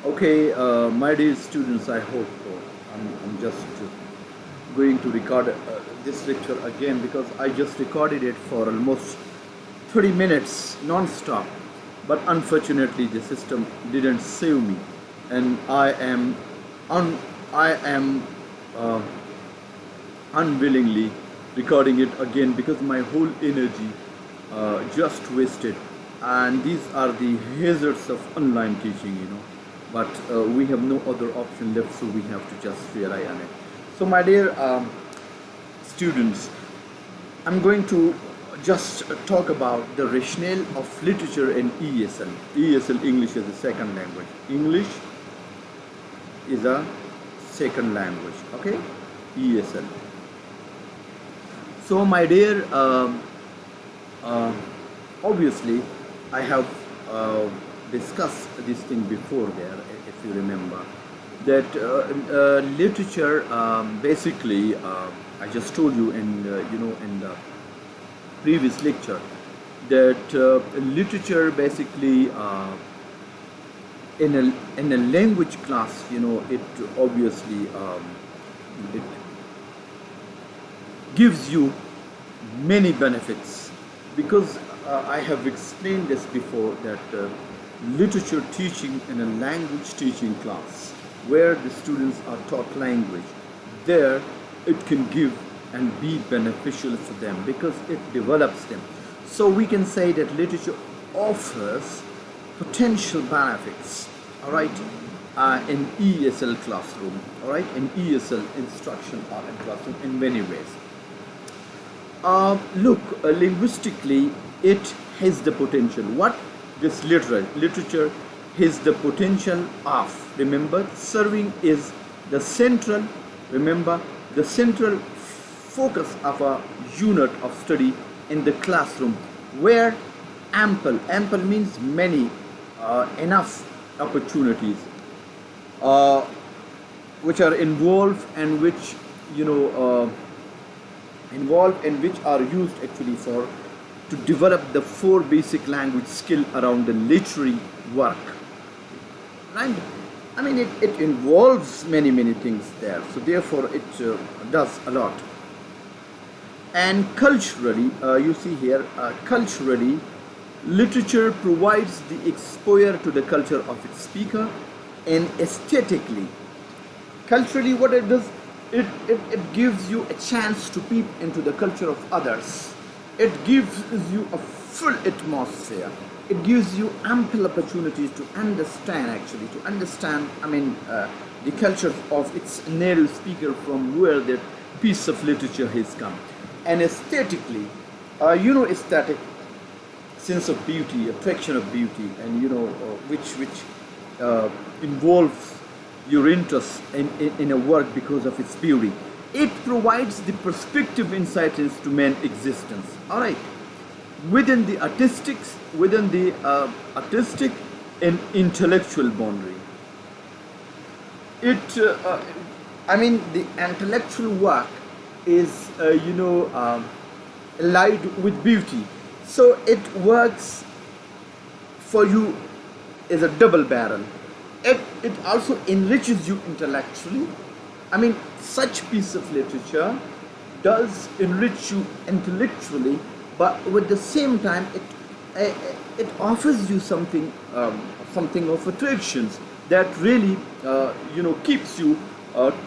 Okay, my dear students, I hope I'm just going to record this lecture again because I just recorded it for almost 30 minutes non-stop. But unfortunately, the system didn't save me, and un, I am uh, unwillingly recording it again because my whole energy just wasted. And these are the hazards of online teaching. But we have no other option left, so we have to just rely on it. So my dear students, I'm going to just talk about the rationale of literature in ESL. ESL, English as a second language. English is a second language. Okay, ESL. So my dear, uh, obviously, I have discussed this thing before there, if you remember, that literature basically, I just told you in the previous lecture that literature basically in a language class, it obviously it gives you many benefits because I have explained this before that literature teaching in a language teaching class where the students are taught language, there it can give and be beneficial for them because it develops them. So we can say that literature offers potential benefits, all right, in ESL classroom, all right, in ESL instruction or in classroom in many ways. Look, linguistically, it has the potential. What this literature has the potential of. Remember, serving is the central. Remember, the central focus of a unit of study in the classroom, where ample means many, enough opportunities, uh, which are involved and which you know. Involved and which are used actually for to develop the four basic language skill around the literary work, right? I mean, it involves many things there, so therefore it does a lot. And culturally, you see here, culturally, literature provides the exposure to the culture of its speaker, and aesthetically, culturally, what it does, it gives you a chance to peep into the culture of others. It gives you a full atmosphere. It gives you ample opportunities to understand, the culture of its native speaker from where that piece of literature has come. And aesthetically, aesthetic, sense of beauty, attraction of beauty, and which involves your interest in a work because of its beauty. It provides the perspective insights into man's existence. All right, within the artistic and intellectual boundary. The intellectual work is allied with beauty, so it works for you as a double barrel. It also enriches you intellectually. I mean, such piece of literature does enrich you intellectually, but with the same time, it offers you something of attractions that really keeps you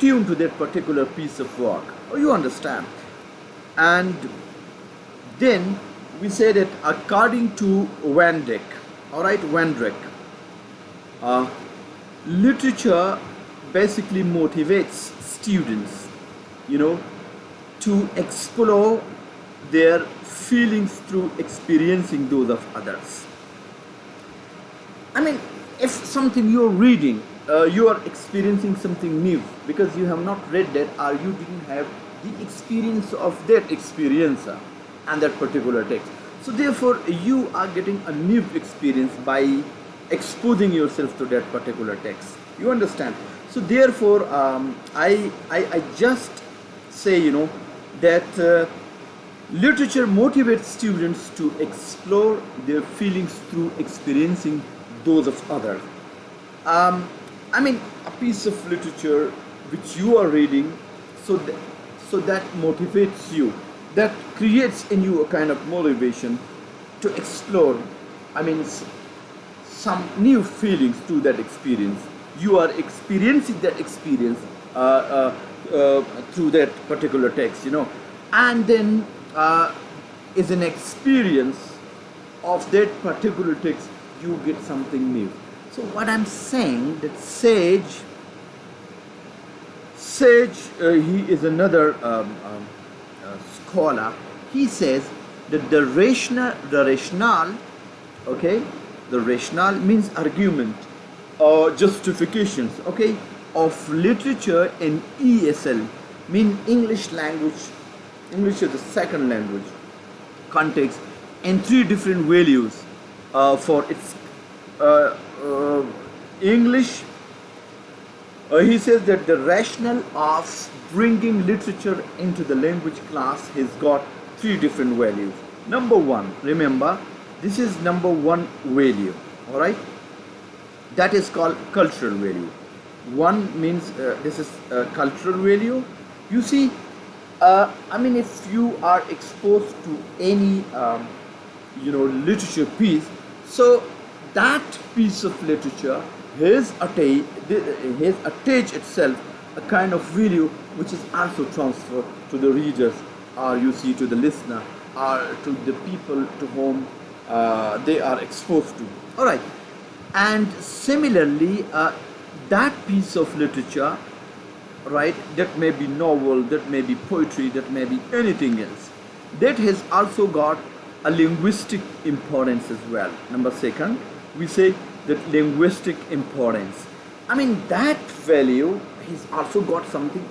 tuned to that particular piece of work. Oh, you understand? And then we say that according to Van Dyck, all right, Van Dyck. Literature basically motivates students, to explore their feelings through experiencing those of others. I mean, if something you're reading, you are experiencing something new because you have not read that or you didn't have the experience of that experiencer and that particular text. So therefore, you are getting a new experience by exposing yourself to that particular text. You understand? So therefore, I just say that literature motivates students to explore their feelings through experiencing those of others. I mean, a piece of literature which you are reading, so that, so that motivates you, that creates in you a kind of motivation to explore. I mean, some new feelings through that experience. You are experiencing that experience through that particular text, and then is an experience of that particular text, you get something new. So what I'm saying that he is another scholar. He says that the rationale, okay, the rationale means argument or justifications, okay, of literature in ESL, mean English language, English is the second language, context, in three different values for its English. He says that the rationale of bringing literature into the language class has got three different values. Number one, remember, this is number one value, all right? That is called cultural value. One means this is cultural value. You see, I mean, if you are exposed to any, literature piece, so that piece of literature has attached itself a kind of value which is also transferred to the readers, or you see to the listener, or to the people to whom they are exposed to. All right, and similarly, that piece of literature, right, that may be novel, that may be poetry, that may be anything else, that has also got a linguistic importance as well. Number second, we say that linguistic importance. I mean, that value has also got something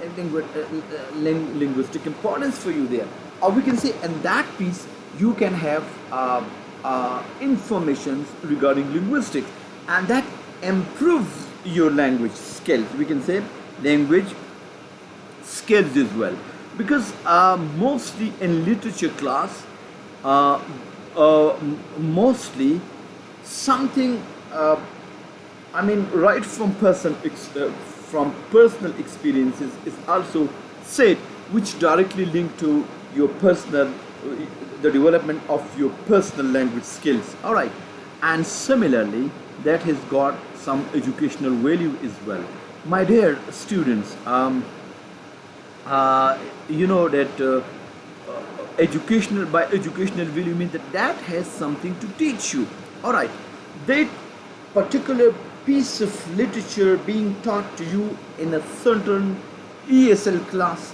linguistic importance for you there. Or we can say in that piece you can have information regarding linguistics, and that improves your language skills. We can say language skills as well, because mostly in literature class, mostly something, I mean, right from from personal experiences is also said, which directly link to your personal, the development of your personal language skills. All right, and similarly, that has got some educational value as well. My dear students, you know that educational, by educational value means that has something to teach you. All right, that particular piece of literature being taught to you in a certain ESL class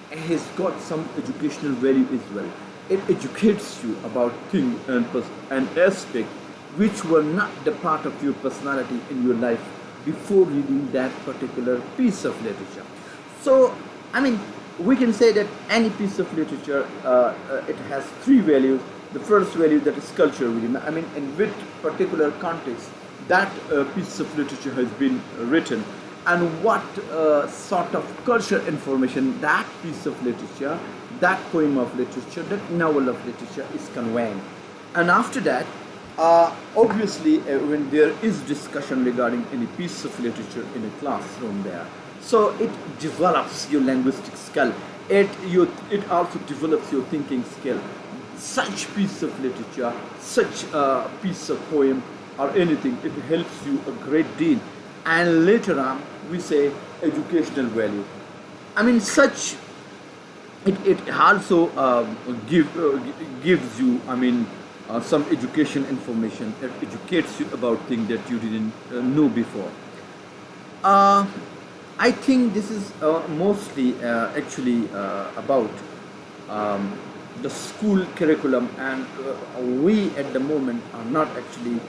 has got some educational value as well. It educates you about things and aspects which were not the part of your personality in your life before reading that particular piece of literature. So, I mean, we can say that any piece of literature, it has three values. The first value, that is cultural value. I mean, in which particular context that piece of literature has been written, and what sort of cultural information that piece of literature, that poem of literature, that novel of literature is conveying. And after that, obviously, when there is discussion regarding any piece of literature in a classroom there, so it develops your linguistic skill. It also develops your thinking skill. Such piece of literature, such a piece of poem or anything, it helps you a great deal. And later on, we say educational value. I mean, such it also gives you, I mean, some education information. It educates you about things that you didn't know before. I think this is mostly actually about the school curriculum, and we at the moment are not actually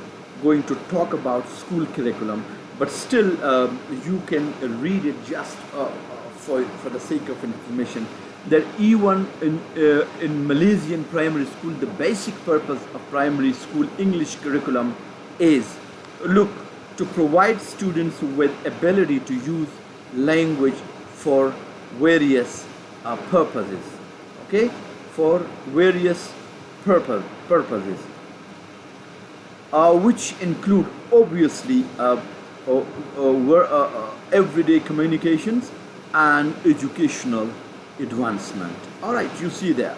going to talk about school curriculum, but still you can read it just for the sake of information, that even in Malaysian primary school, the basic purpose of primary school English curriculum is, look, to provide students with ability to use language for various purposes, okay, for various purposes, which include obviously everyday communications and educational advancement. All right, you see there.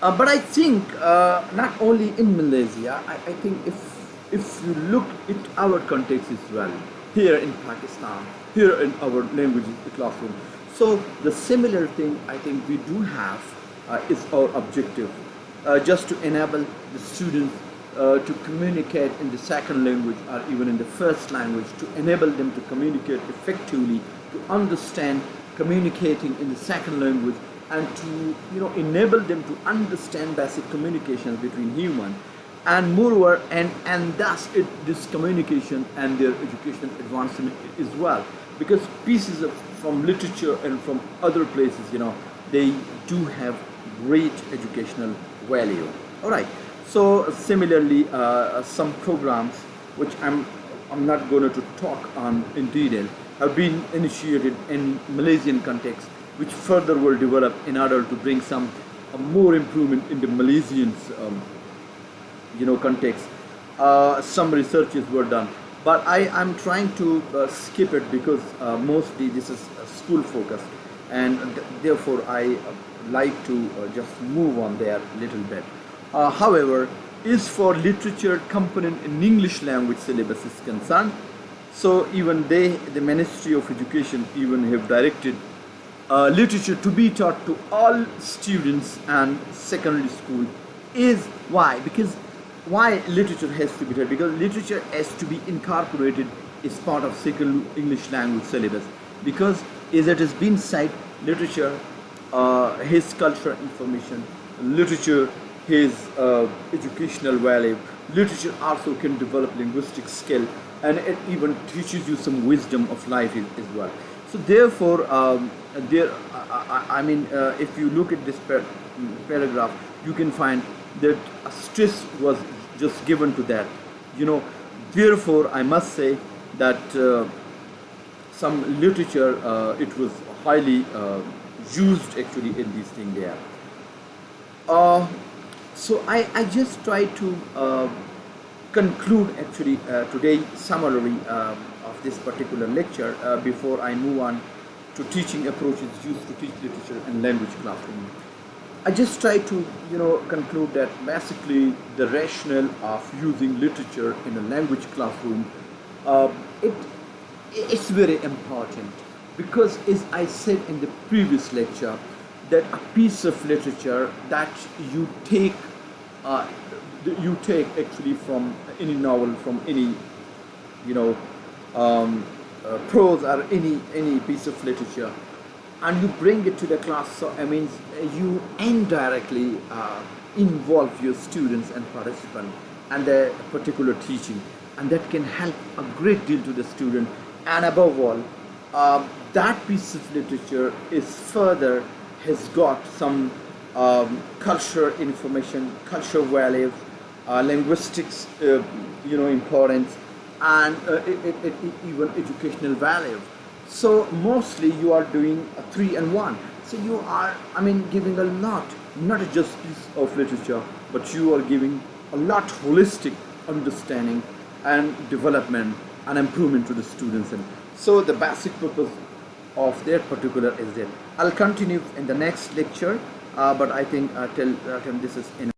But I think not only in Malaysia, I think if you look at our context as well, here in Pakistan, here in our language classroom, so the similar thing I think we do have is our objective, just to enable the students to communicate in the second language or even in the first language, to enable them to communicate effectively, to understand communicating in the second language, and to enable them to understand basic communications between human, and moreover, and thus this communication and their educational advancement as well, because pieces from literature and from other places, they do have great educational value. All right, so similarly, some programs which I'm not going to talk on in detail have been initiated in Malaysian context, which further will develop in order to bring some more improvement in the Malaysians context. Some researches were done, but I'm trying to skip it because mostly this is school focused, and therefore I like to just move on there a little bit. However, is for literature component in English language syllabus is concerned, so even the Ministry of Education even have directed literature to be taught to all students and secondary school. Is why? Because why literature has to be taught? Because literature has to be incorporated as part of second English language syllabus. Because as it has been said, literature has cultural information, literature has educational value, literature also can develop linguistic skill, and it even teaches you some wisdom of life as well. So therefore, if you look at this paragraph, you can find that a stress was just given to that. Therefore, I must say that some literature it was highly used actually in this thing there. So I just try to conclude actually today's summary of this particular lecture before I move on to teaching approaches used to teach literature and language classroom. I just try to conclude that basically the rationale of using literature in a language classroom, it's very important, because as I said in the previous lecture, that a piece of literature that you take actually from any novel, from any prose or any piece of literature, and you bring it to the class. So I mean, you indirectly involve your students and participants and the particular teaching, and that can help a great deal to the student. And above all, that piece of literature is further has got some cultural information, cultural values, linguistics, importance, and even educational value. So mostly you are doing a 3-in-1. So you are, giving a lot, not just piece of literature, but you are giving a lot holistic understanding and development and improvement to the students. And so the basic purpose of that particular is that. I'll continue in the next lecture, but I think till this is enough.